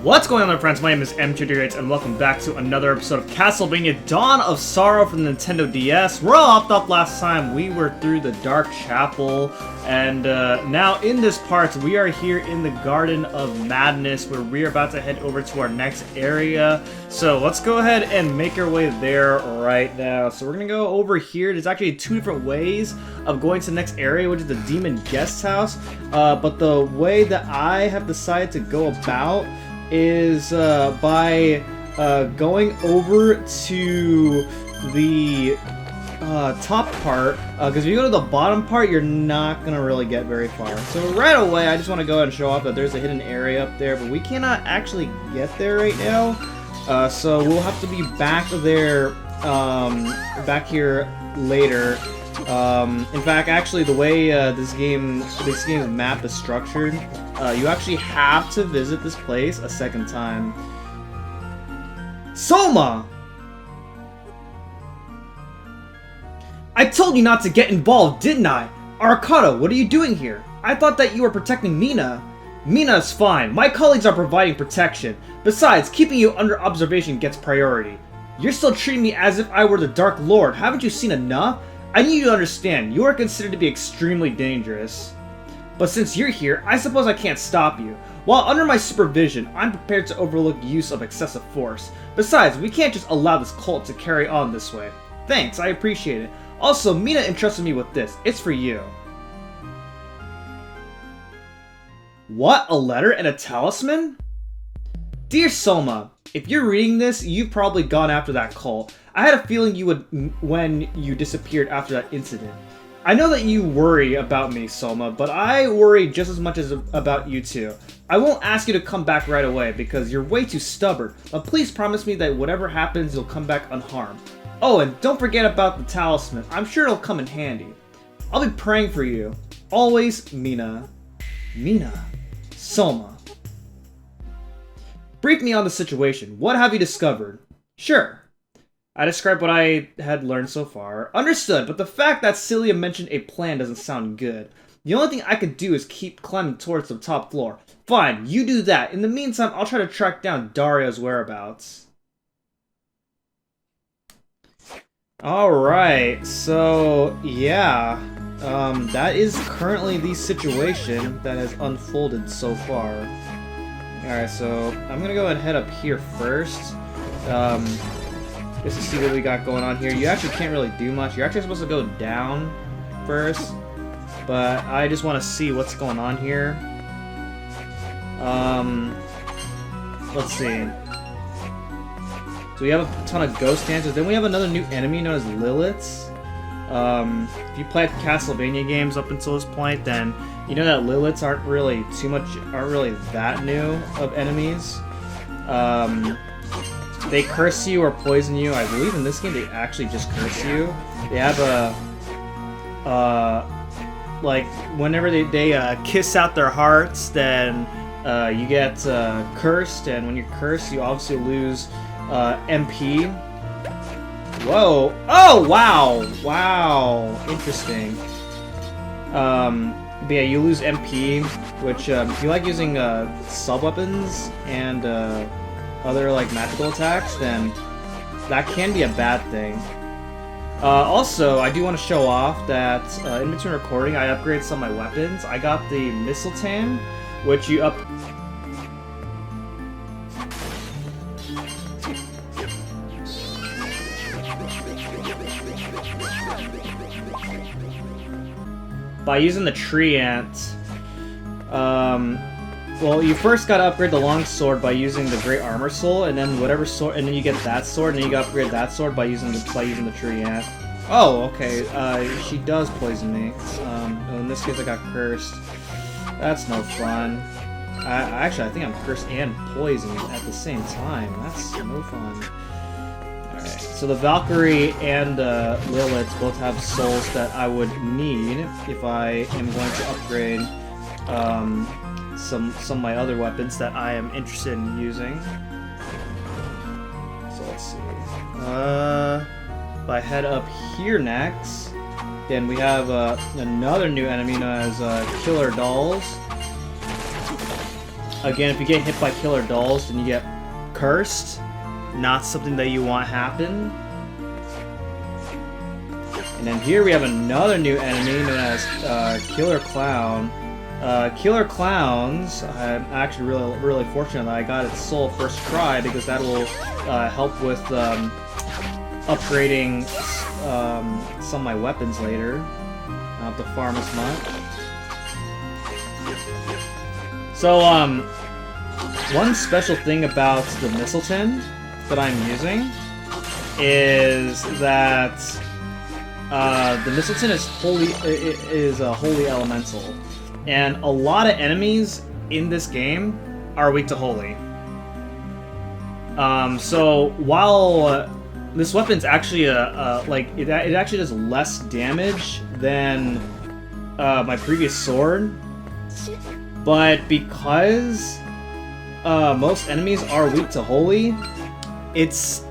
What's going on there, friends? My name is M2DH and welcome back to another episode of Castlevania Dawn of Sorrow from the Nintendo DS. We're all hopped up last time. We were through the Dark Chapel, and now in this part, we are here in the Garden of Madness, where we are about to head over to our next area. So let's go ahead and make our way there right now. So we're gonna go over here. There's actually two different ways of going to the next area, which is the Demon Guest House. But the way that I have decided to go about is by going over to the top part, because if you go to the bottom part, you're not going to really get very far. So right away, I just want to go ahead and show off that there's a hidden area up there, but we cannot actually get there right now. So we'll have to be back there, back here later. In fact, actually, the way this game's map is structured, you actually have to visit this place a second time. Soma! I told you not to get involved, didn't I? Arikado, what are you doing here? I thought that you were protecting Mina. Mina is fine. My colleagues are providing protection. Besides, keeping you under observation gets priority. You're still treating me as if I were the Dark Lord. Haven't you seen enough? I need you to understand, you are considered to be extremely dangerous. But since you're here, I suppose I can't stop you. While under my supervision, I'm prepared to overlook use of excessive force. Besides, we can't just allow this cult to carry on this way. Thanks, I appreciate it. Also, Mina entrusted me with this. It's for you. What? A letter and a talisman? Dear Soma, if you're reading this, you've probably gone after that cult. I had a feeling you would when you disappeared after that incident. I know that you worry about me, Soma, but I worry just as much as about you too. I won't ask you to come back right away because you're way too stubborn, but please promise me that whatever happens, you'll come back unharmed. Oh, and don't forget about the talisman. I'm sure it'll come in handy. I'll be praying for you. Always, Mina. Mina. Soma. Brief me on the situation. What have you discovered? Sure. I described what I had learned so far. Understood, but the fact that Celia mentioned a plan doesn't sound good. The only thing I can do is keep climbing towards the top floor. Fine, you do that. In the meantime, I'll try to track down Dario's whereabouts. Alright, so yeah. That is currently the situation that has unfolded so far. Alright, so I'm gonna go ahead and head up here first. Just to see what we got going on here. You actually can't really do much. You're actually supposed to go down first, but I just want to see what's going on here. Let's see. So we have a ton of ghost dancers. Then we have another new enemy known as Liliths. If you played Castlevania games up until this point, then you know that Liliths aren't really that new of enemies. They curse you or poison you. I believe in this game they actually just curse you. They have like, whenever they kiss out their hearts, then you get cursed, and when you're cursed, you obviously lose MP. Whoa! Oh, wow! Wow! Interesting. But yeah, you lose MP, which, if you like using sub-weapons and other like magical attacks, then that can be a bad thing. Also, I do want to show off that in between recording, I upgraded some of my weapons. I got the Mistletoe, which you up. By using the tree ant. Well, you first gotta upgrade the long sword by using the Great Armor Soul, and then whatever sword, and then you get that sword, and then you gotta upgrade that sword by using the tree ant. Oh, okay. She does poison me. In this case, I got cursed. That's no fun. Actually, I think I'm cursed and poisoned at the same time. That's no fun. Alright, so the Valkyrie and Lilith both have souls that I would need if I am going to upgrade some of my other weapons that I am interested in using. So let's see. If I head up here next, then we have another new enemy known as Killer Dolls. Again, if you get hit by killer dolls, then you get cursed. Not something that you want happen. And then here we have another new enemy known as Killer Clown. Killer Clowns, I'm actually really fortunate that I got its soul first try, because that will help with upgrading some of my weapons later. I don't have to farm as much. So, one special thing about the Mistleton that I'm using is that the Mistleton is a holy elemental, and a lot of enemies in this game are weak to holy. So while this weapon's actually it actually does less damage than my previous sword, but because most enemies are weak to holy, it's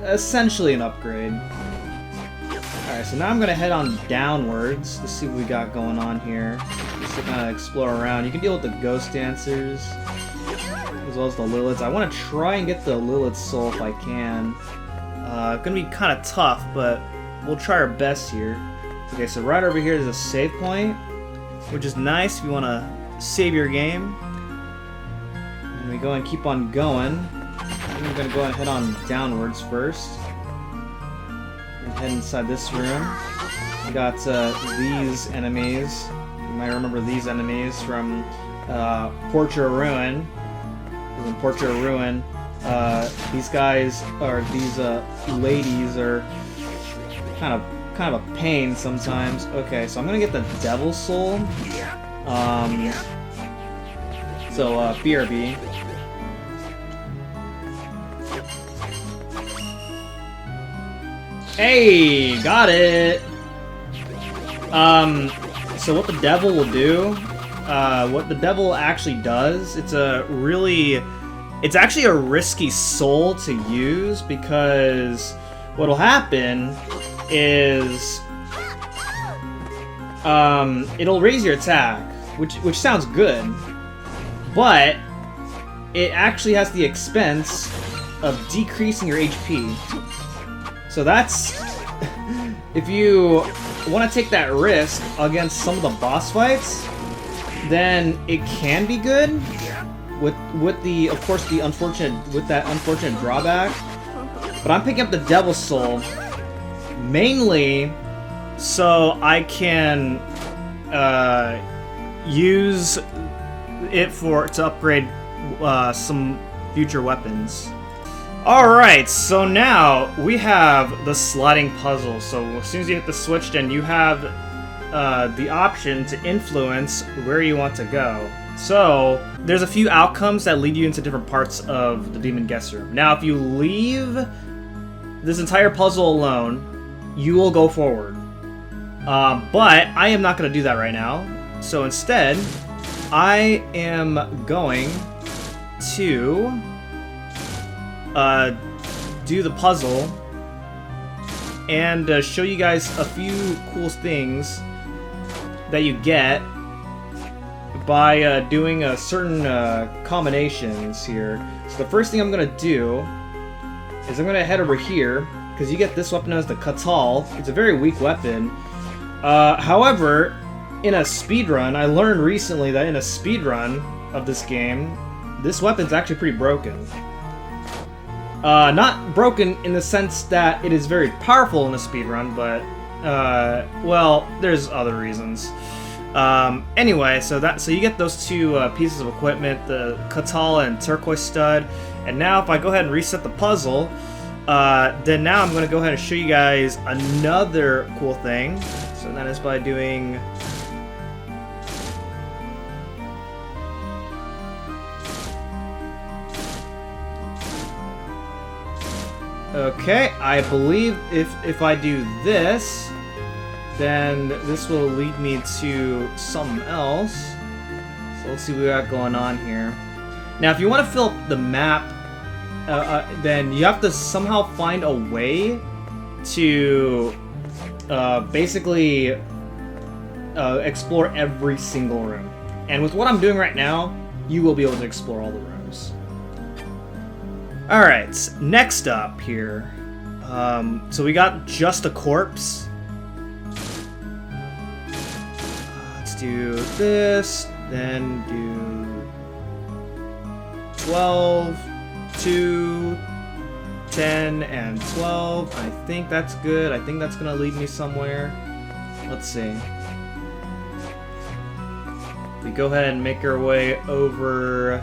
essentially an upgrade. Alright, so now I'm gonna head on downwards to see what we got going on here. Just to kind of explore around. You can deal with the ghost dancers, as well as the Liliths. I want to try and get the Lilith soul if I can. Gonna be kind of tough, but we'll try our best here. Okay, so right over here is a save point, which is nice if you want to save your game. And we go and keep on going. I'm gonna go ahead and head on downwards first. And head inside this room. We got these enemies. You might remember these enemies from Portrait of Ruin. In Portrait of Ruin, these guys, or these ladies, are kind of a pain sometimes. Okay, so I'm gonna get the Devil Soul. BRB. Hey, got it! So what the devil will do, what the devil actually does, it's actually a risky soul to use, because what'll happen is, it'll raise your attack, which sounds good, but it actually has the expense of decreasing your HP. So that's, if you want to take that risk against some of the boss fights, then it can be good. With that unfortunate drawback. But I'm picking up the Devil Soul mainly so I can use it to upgrade some future weapons. Alright, so now we have the sliding puzzle. So as soon as you hit the switch, then you have the option to influence where you want to go. So there's a few outcomes that lead you into different parts of the Demon Guest Room. Now, if you leave this entire puzzle alone, you will go forward. But I am not going to do that right now. So instead, I am going to do the puzzle and show you guys a few cool things that you get by doing certain combinations here. So the first thing I'm going to do is I'm going to head over here, because you get this weapon known as the Katal. It's a very weak weapon. However, in a speedrun, I learned recently that in a speedrun of this game, this weapon's actually pretty broken. Not broken in the sense that it is very powerful in a speedrun, but, well, there's other reasons. Anyway, so you get those two pieces of equipment, the Katal and Turquoise Stud, and now if I go ahead and reset the puzzle, then now I'm going to go ahead and show you guys another cool thing. So that is by doing... Okay, I believe if I do this, then this will lead me to something else. So let's see what we got going on here. Now, if you want to fill up the map, then you have to somehow find a way to basically explore every single room. And with what I'm doing right now, you will be able to explore all the rooms. Alright, next up here. So we got just a corpse. Let's do this, then do 12, 2, 10, and 12. I think that's good. I think that's gonna lead me somewhere. Let's see. We go ahead and make our way over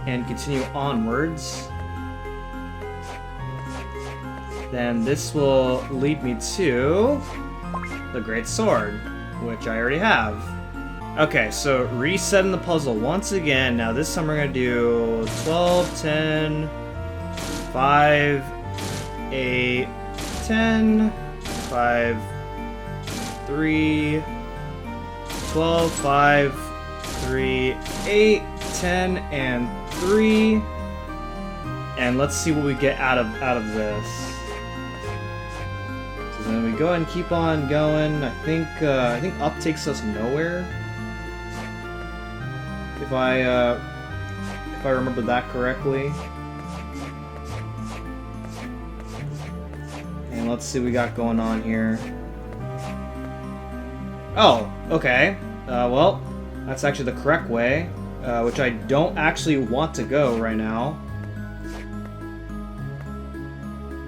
and continue onwards. Then this will lead me to the Great Sword, which I already have. Okay, so resetting the puzzle once again. Now this time we're gonna do 12, 10, 5, 8, 10, 5, 3, 12, 5, 3, 8, 10, and 3. And let's see what we get out of this. So then we go ahead and keep on going. I think up takes us nowhere. If I remember that correctly. And let's see what we got going on here. Oh, okay. Well, that's actually the correct way, which I don't actually want to go right now.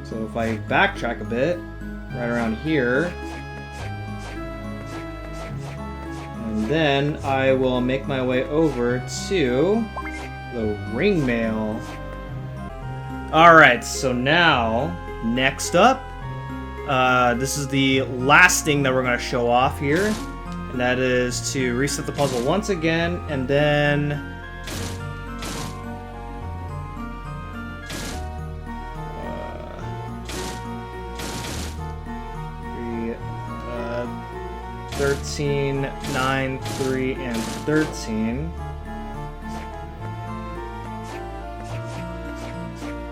So if I backtrack a bit, right around here, and then I will make my way over to the ring mail. Alright, so now, next up, this is the last thing that we're going to show off here, and that is to reset the puzzle once again, and then 13, 9, 3, and 13.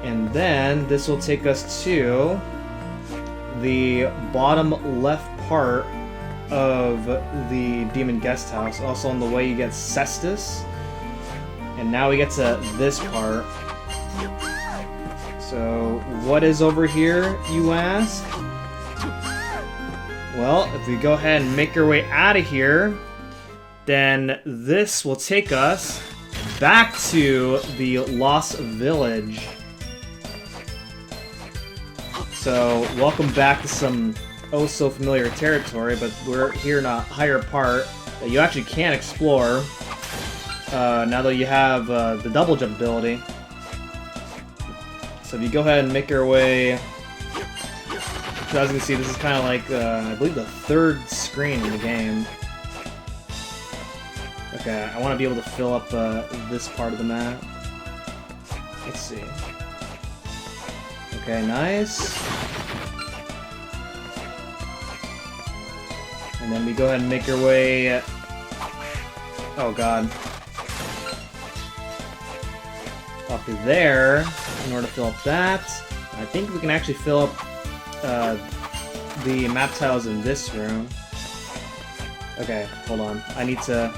And then this will take us to the bottom left part of the Demon Guest House. Also on the way you get Cestus. And now we get to this part. So what is over here, you ask? Well, if we go ahead and make our way out of here, then this will take us back to the Lost Village. So, welcome back to some oh-so-familiar territory, but we're here in a higher part that you actually can explore, now that you have the double jump ability. So if you go ahead and make your way... So as you can see, this is kind of like, I believe, the third screen in the game. Okay, I want to be able to fill up this part of the map. Let's see. Okay, nice. And then we go ahead and make our way... Oh god. Up to there, in order to fill up that. I think we can actually fill up the map tiles in this room. Okay, hold on. I need to...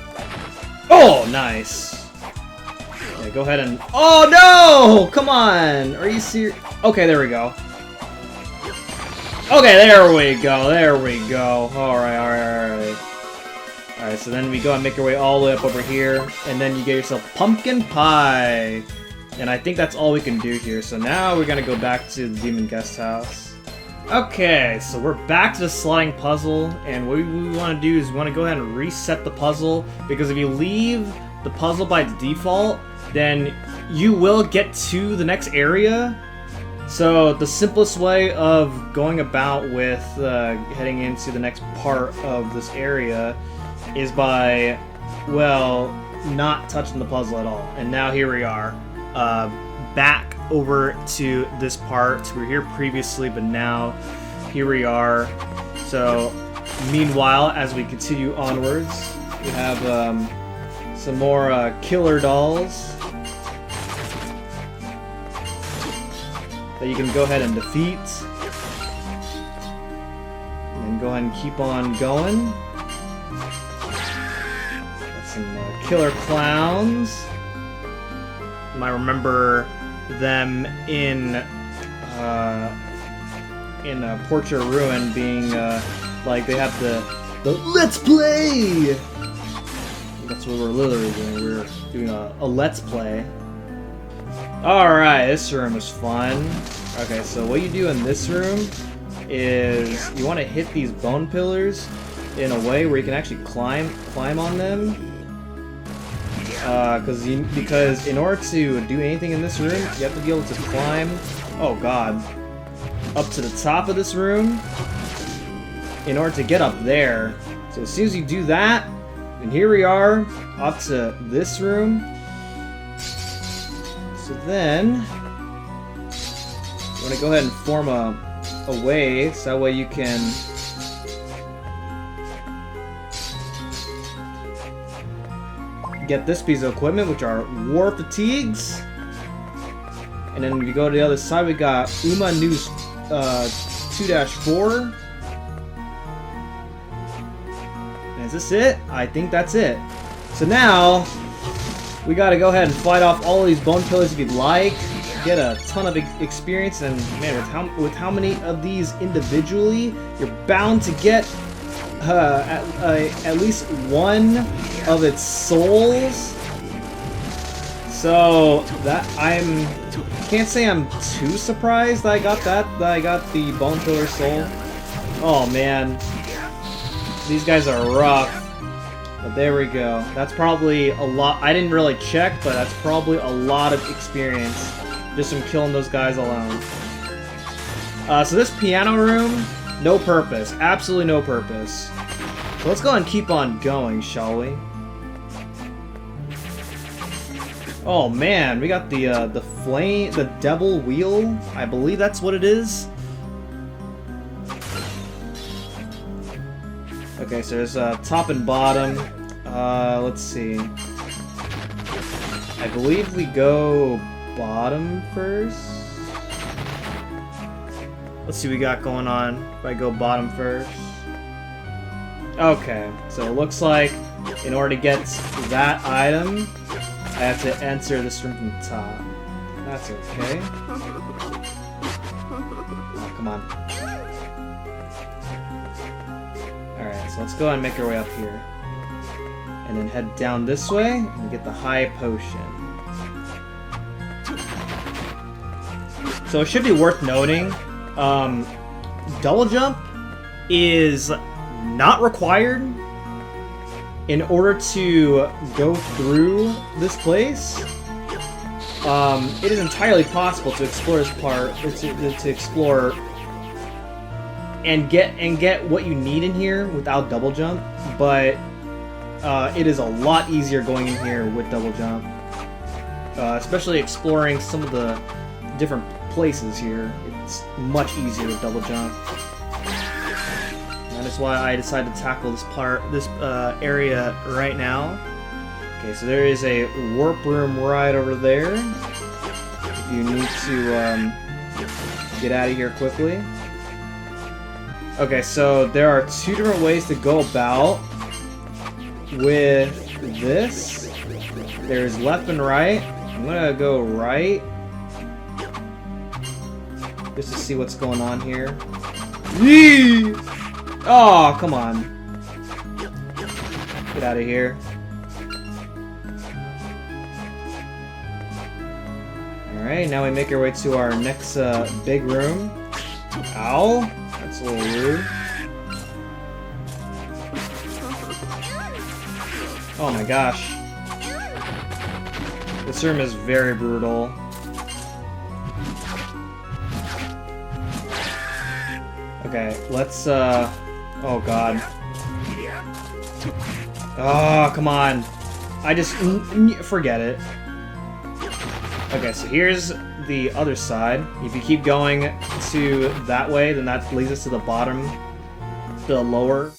Oh, nice! Okay, go ahead and... Oh, no! Come on! Are you serious? Okay, there we go. Okay, there we go, there we go. Alright, alright, alright. Alright, so then we go and make our way all the way up over here, and then you get yourself pumpkin pie! And I think that's all we can do here, so now we're gonna go back to the Demon Guest House. Okay, so we're back to the sliding puzzle, and what we want to do is we want to go ahead and reset the puzzle, because if you leave the puzzle by default, then you will get to the next area. So the simplest way of going about with heading into the next part of this area is by, well, not touching the puzzle at all. And now here we are, back over to this part. We were here previously, but now here we are. So meanwhile, as we continue onwards, we have some more killer dolls that you can go ahead and defeat. And go ahead and keep on going. Let's some killer clowns. You might remember them in Portrait of Ruin being like they have the Let's Play. That's what we're literally doing. We're doing a Let's Play. Alright, this room is fun. Okay, so what you do in this room is you want to hit these bone pillars in a way where you can actually climb on them. Because in order to do anything in this room, you have to be able to climb, oh god, up to the top of this room in order to get up there. So as soon as you do that, and here we are, up to this room. So then, you want to go ahead and form a way, so that way you can get this piece of equipment, which are war fatigues. And then if you go to the other side, we got Uma News 2-4. Is this it? I think that's it. So now, we gotta go ahead and fight off all of these bone pillars if you'd like. Get a ton of experience, and man, with how many of these individually, you're bound to get at least one of its souls. So that can't say I'm too surprised that I got the bone pillar soul. Oh man, these guys are rough. But there we go. That's probably a lot. I didn't really check, but that's probably a lot of experience just from killing those guys alone. So this piano room, no purpose. Absolutely no purpose. So let's go ahead and keep on going, shall we? Oh man, we got the flame, the devil wheel. I believe that's what it is. Okay, so there's top and bottom. Let's see. I believe we go bottom first. Let's see what we got going on if I go bottom first. Okay, so it looks like in order to get that item, I have to enter this room from the top. That's okay. Oh, come on. Alright, so let's go ahead and make our way up here. And then head down this way and get the high potion. So it should be worth noting, double jump is not required in order to go through this place. It is entirely possible to explore this part, to explore and get what you need in here without double jump, but it is a lot easier going in here with double jump, especially exploring some of the different places here. It's much easier with double jump. That is why I decided to tackle this area right now. Okay, so there is a warp room right over there. If you need to get out of here quickly. Okay, so there are two different ways to go about with this. There's left and right. I'm gonna go right just to see what's going on here. Yee! Oh, come on. Get out of here. Alright, now we make our way to our next big room. Ow! That's a little rude. Oh my gosh. This room is very brutal. Okay, let's, oh god. Oh, come on. I just, forget it. Okay, so here's the other side. If you keep going to that way, then that leads us to the bottom, the lower